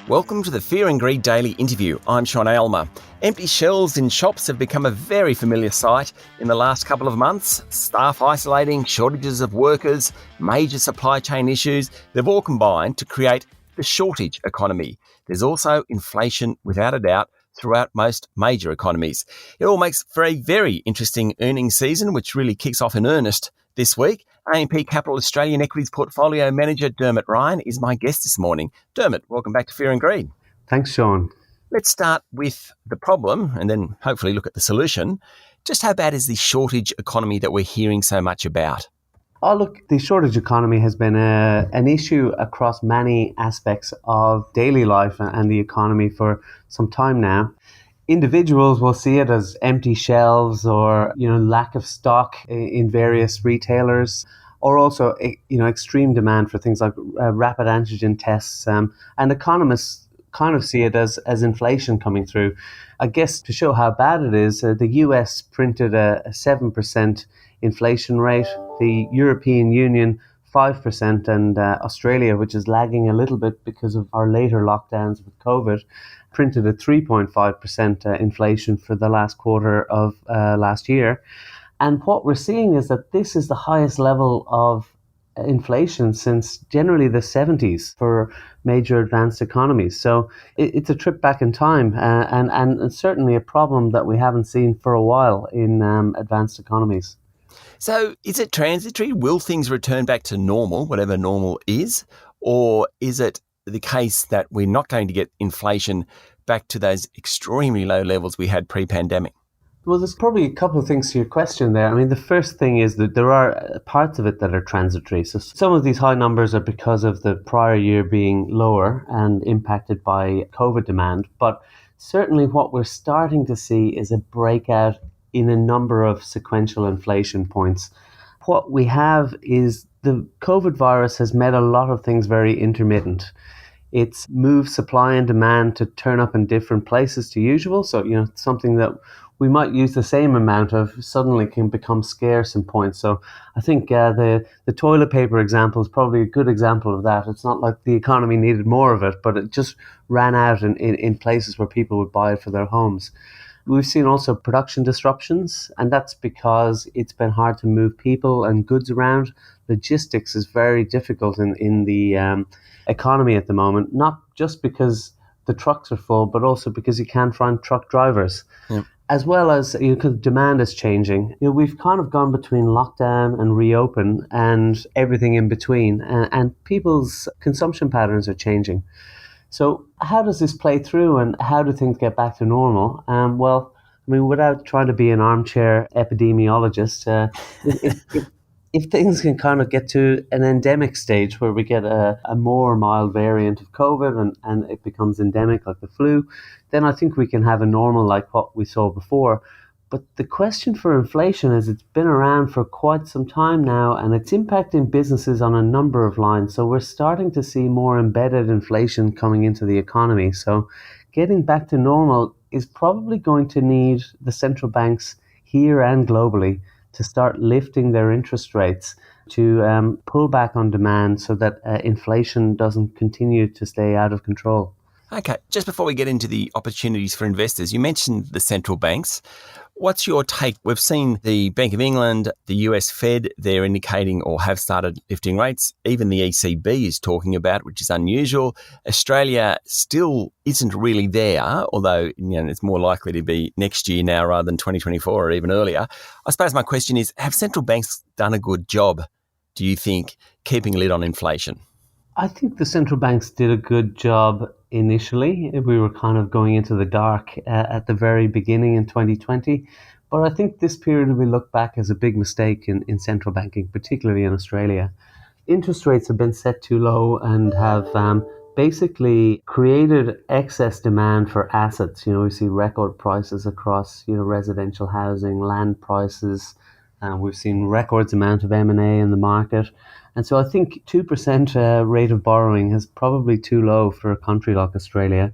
Welcome to the Fear and Greed Daily Interview. I'm Sean Aylmer. Empty shelves in shops have become a very familiar sight in the last couple of months. Staff isolating, shortages of workers, major supply chain issues, they've all combined to create the shortage economy. There's also inflation, without a doubt, throughout most major economies. It all makes for a very interesting earnings season, which really kicks off in earnest this week. AMP Capital Australian Equities Portfolio Manager Dermot Ryan is my guest this morning. Dermot, welcome back to Fear and Greed. Thanks, Sean. Let's start with the problem and then hopefully look at the solution. Just how bad is the shortage economy that we're hearing so much about? Oh, look, the shortage economy has been an issue across many aspects of daily life and the economy for some time now. Individuals will see it as empty shelves or, lack of stock in various retailers, or also, extreme demand for things like rapid antigen tests. And economists kind of see it as inflation coming through. I guess to show how bad it is, the US printed a 7% inflation rate, the European Union 5%, and Australia, which is lagging a little bit because of our later lockdowns with COVID, printed a 3.5% inflation for the last quarter of last year. And what we're seeing is that this is the highest level of inflation since generally the 70s for major advanced economies. So it's a trip back in time and certainly a problem that we haven't seen for a while in advanced economies. So is it transitory? Will things return back to normal, whatever normal is? Or is it the case that we're not going to get inflation back to those extremely low levels we had pre-pandemic? Well, there's probably a couple of things to your question there. I mean, the first thing is that there are parts of it that are transitory. So some of these high numbers are because of the prior year being lower and impacted by COVID demand. But certainly what we're starting to see is a breakout in a number of sequential inflation points. What we have is the COVID virus has made a lot of things very intermittent. It's moved supply and demand to turn up in different places to usual. So, something that we might use the same amount of suddenly can become scarce in points. So I think the toilet paper example is probably a good example of that. It's not like the economy needed more of it, but it just ran out in places where people would buy it for their homes. We've seen also production disruptions, and that's because it's been hard to move people and goods around. Logistics is very difficult in the economy at the moment, not just because the trucks are full, but also because you can't find truck drivers. Yeah. As well as because demand is changing. We've kind of gone between lockdown and reopen and everything in between, and people's consumption patterns are changing. So how does this play through and how do things get back to normal? Without trying to be an armchair epidemiologist, if things can kind of get to an endemic stage where we get a more mild variant of COVID and it becomes endemic like the flu, then I think we can have a normal like what we saw before. But the question for inflation is it's been around for quite some time now and it's impacting businesses on a number of lines. So we're starting to see more embedded inflation coming into the economy. So getting back to normal is probably going to need the central banks here and globally to start lifting their interest rates to pull back on demand so that inflation doesn't continue to stay out of control. Okay, just before we get into the opportunities for investors, you mentioned the central banks. What's your take? We've seen the Bank of England, the US Fed, they're indicating or have started lifting rates. Even the ECB is talking about it, which is unusual. Australia still isn't really there, although it's more likely to be next year now rather than 2024 or even earlier. I suppose my question is, have central banks done a good job, do you think, keeping a lid on inflation? I think the central banks did a good job initially. We were kind of going into the dark at the very beginning in 2020. But I think this period we look back as a big mistake in central banking, particularly in Australia. Interest rates have been set too low and have basically created excess demand for assets. We see record prices across residential housing, land prices. We've seen records amount of M&A in the market. And so I think 2% rate of borrowing is probably too low for a country like Australia.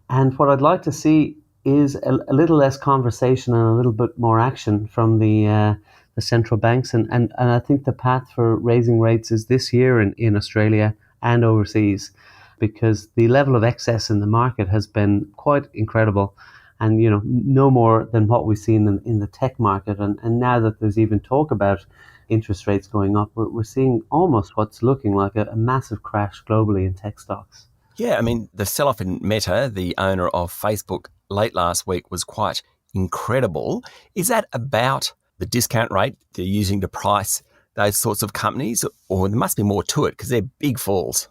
And what I'd like to see is a little less conversation and a little bit more action from the central banks. And I think the path for raising rates is this year in Australia and overseas. because the level of excess in the market has been quite incredible. And, no more than what we've seen in the tech market. And now that there's even talk about interest rates going up, we're seeing almost what's looking like a massive crash globally in tech stocks. Yeah, I mean, the sell-off in Meta, the owner of Facebook, late last week was quite incredible. Is that about the discount rate they're using to price those sorts of companies? Or there must be more to it because they're big falls.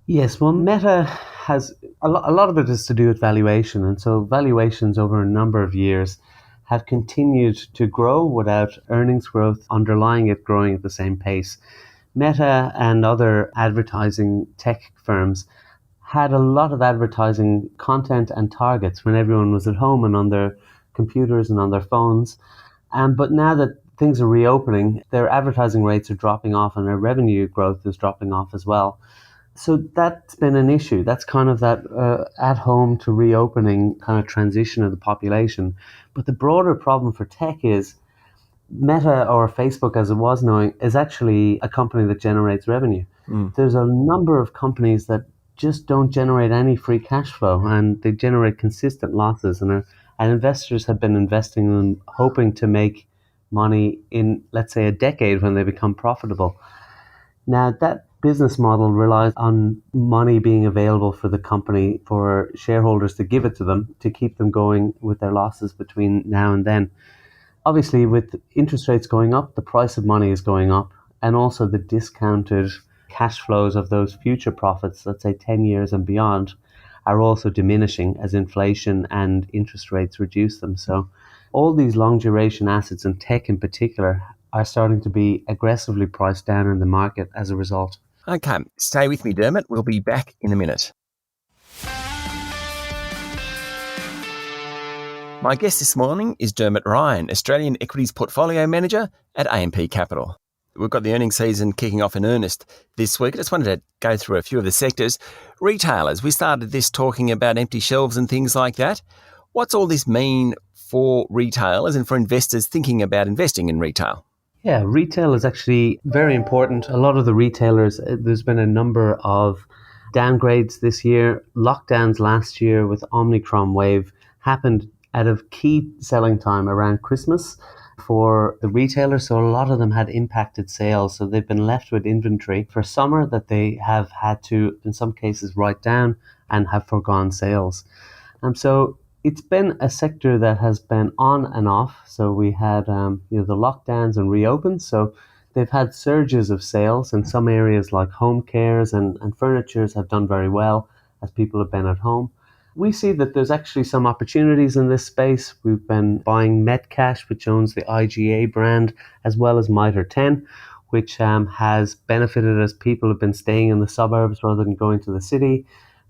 Yes, well, Meta has a lot of it is to do with valuation. And so valuations over a number of years have continued to grow without earnings growth underlying it growing at the same pace. Meta and other advertising tech firms had a lot of advertising content and targets when everyone was at home and on their computers and on their phones. But now that things are reopening, their advertising rates are dropping off and their revenue growth is dropping off as well. So that's been an issue. That's kind of that at home to reopening kind of transition of the population. But the broader problem for tech is Meta, or Facebook as it was known, is actually a company that generates revenue. There's a number of companies that just don't generate any free cash flow and they generate consistent losses. And investors have been investing in them, hoping to make money in, let's say, a decade when they become profitable. Now, that business model relies on money being available for the company, for shareholders to give it to them to keep them going with their losses between now and then. Obviously, with interest rates going up, the price of money is going up, and also the discounted cash flows of those future profits, let's say 10 years and beyond, are also diminishing as inflation and interest rates reduce them. So all these long duration assets, and tech in particular, are starting to be aggressively priced down in the market as a result. Okay, stay with me, Dermot. We'll be back in a minute. My guest this morning is Dermot Ryan, Australian Equities Portfolio Manager at AMP Capital. We've got the earnings season kicking off in earnest this week. I just wanted to go through a few of the sectors. Retailers, we started this talking about empty shelves and things like that. What's all this mean for retailers and for investors thinking about investing in retail? Yeah, retail is actually very important. A lot of the retailers, there's been a number of downgrades this year. Lockdowns last year with Omicron wave happened at a key selling time around Christmas for the retailers. So a lot of them had impacted sales. So they've been left with inventory for summer that they have had to, in some cases, write down and have foregone sales. So it's been a sector that has been on and off. So we had the lockdowns and reopens. So they've had surges of sales in some areas like home cares and furnitures have done very well as people have been at home. We see that there's actually some opportunities in this space. We've been buying Metcash, which owns the IGA brand, as well as Mitre 10, which has benefited as people have been staying in the suburbs rather than going to the city.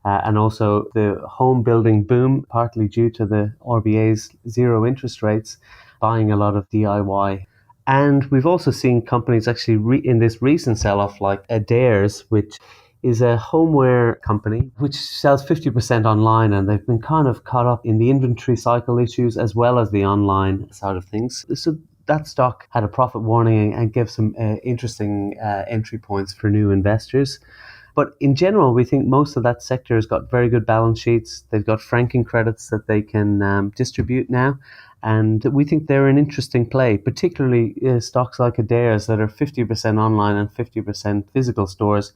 And also the home building boom, partly due to the RBA's zero interest rates, buying a lot of DIY. And we've also seen companies actually in this recent sell-off like Adairs, which is a homeware company which sells 50% online, and they've been kind of caught up in the inventory cycle issues as well as the online side of things. So that stock had a profit warning and gave some interesting entry points for new investors. But in general, we think most of that sector has got very good balance sheets. They've got franking credits that they can distribute now. And we think they're an interesting play, particularly stocks like Adairs that are 50% online and 50% physical stores,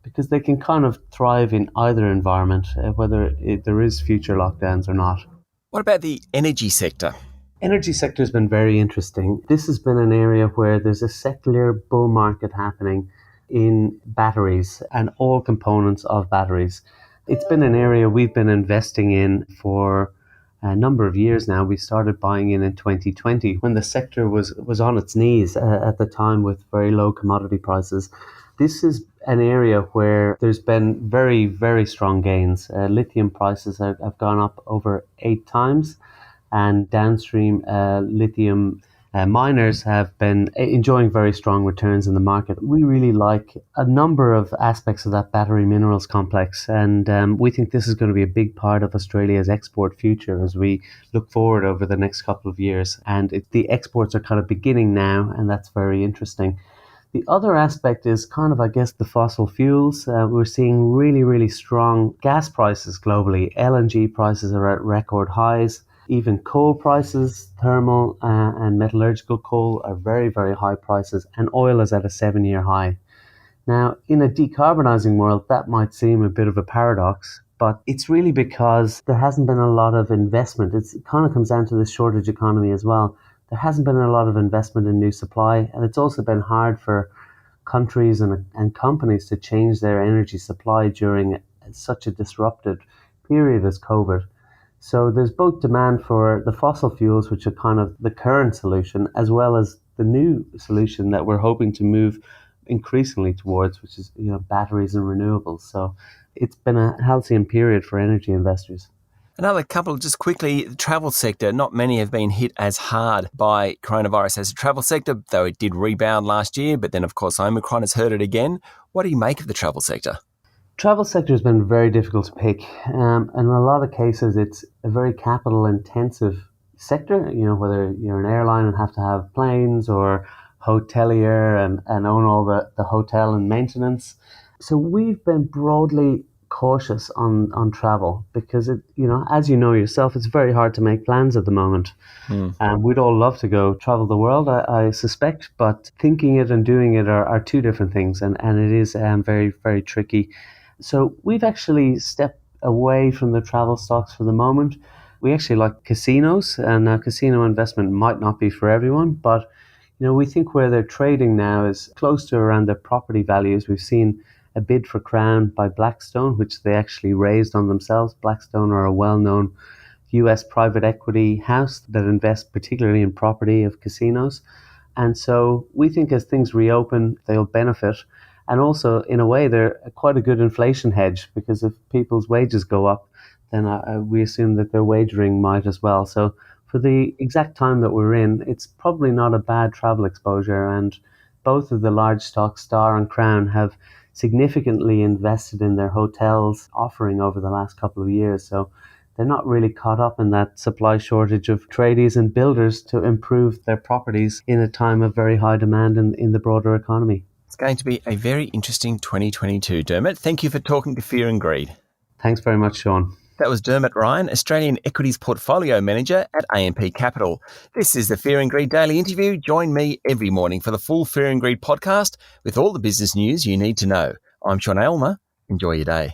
because they can kind of thrive in either environment, whether there is future lockdowns or not. What about the energy sector? Energy sector has been very interesting. This has been an area where there's a secular bull market happening in batteries and all components of batteries. It's been an area we've been investing in for a number of years now. We started buying in 2020 when the sector was on its knees at the time with very low commodity prices. This is an area where there's been very, very strong gains. Lithium prices have gone up over 8 times, and downstream lithium miners have been enjoying very strong returns in the market. We really like a number of aspects of that battery minerals complex, and we think this is going to be a big part of Australia's export future as we look forward over the next couple of years. And the exports are kind of beginning now, and that's very interesting. The other aspect is kind of, I guess, the fossil fuels. We're seeing really, really strong gas prices globally. LNG prices are at record highs. Even coal prices, thermal and metallurgical coal, are very, very high prices, and oil is at a 7-year high. Now, in a decarbonizing world, that might seem a bit of a paradox, but it's really because there hasn't been a lot of investment. It kind of comes down to the shortage economy as well. There hasn't been a lot of investment in new supply, and it's also been hard for countries and companies to change their energy supply during such a disrupted period as COVID. So there's both demand for the fossil fuels, which are kind of the current solution, as well as the new solution that we're hoping to move increasingly towards, which is batteries and renewables. So it's been a halcyon period for energy investors. Another couple, just quickly, the travel sector. Not many have been hit as hard by coronavirus as the travel sector, though it did rebound last year. But then, of course, Omicron has hurt it again. What do you make of the travel sector? Travel sector has been very difficult to pick. In a lot of cases, it's a very capital intensive sector, whether you're an airline and have to have planes, or hotelier and own all the hotel and maintenance. So we've been broadly cautious on travel because as you know yourself, it's very hard to make plans at the moment. And we'd all love to go travel the world, I suspect, but thinking it and doing it are two different things, and it is very, very tricky. So we've actually stepped away from the travel stocks for the moment. We actually like casinos, and casino investment might not be for everyone, but we think where they're trading now is close to around their property values. We've seen a bid for Crown by Blackstone, which they actually raised on themselves. Blackstone are a well-known US private equity house that invests particularly in property of casinos. And so we think as things reopen, they'll benefit. And also, in a way, they're quite a good inflation hedge, because if people's wages go up, then we assume that their wagering might as well. So for the exact time that we're in, it's probably not a bad travel exposure. And both of the large stocks, Star and Crown, have significantly invested in their hotels offering over the last couple of years. So they're not really caught up in that supply shortage of tradies and builders to improve their properties in a time of very high demand in the broader economy. It's going to be a very interesting 2022, Dermot. Thank you for talking to Fear and Greed. Thanks very much, Sean. That was Dermot Ryan, Australian Equities Portfolio Manager at AMP Capital. This is the Fear and Greed Daily Interview. Join me every morning for the full Fear and Greed podcast with all the business news you need to know. I'm Sean Aylmer. Enjoy your day.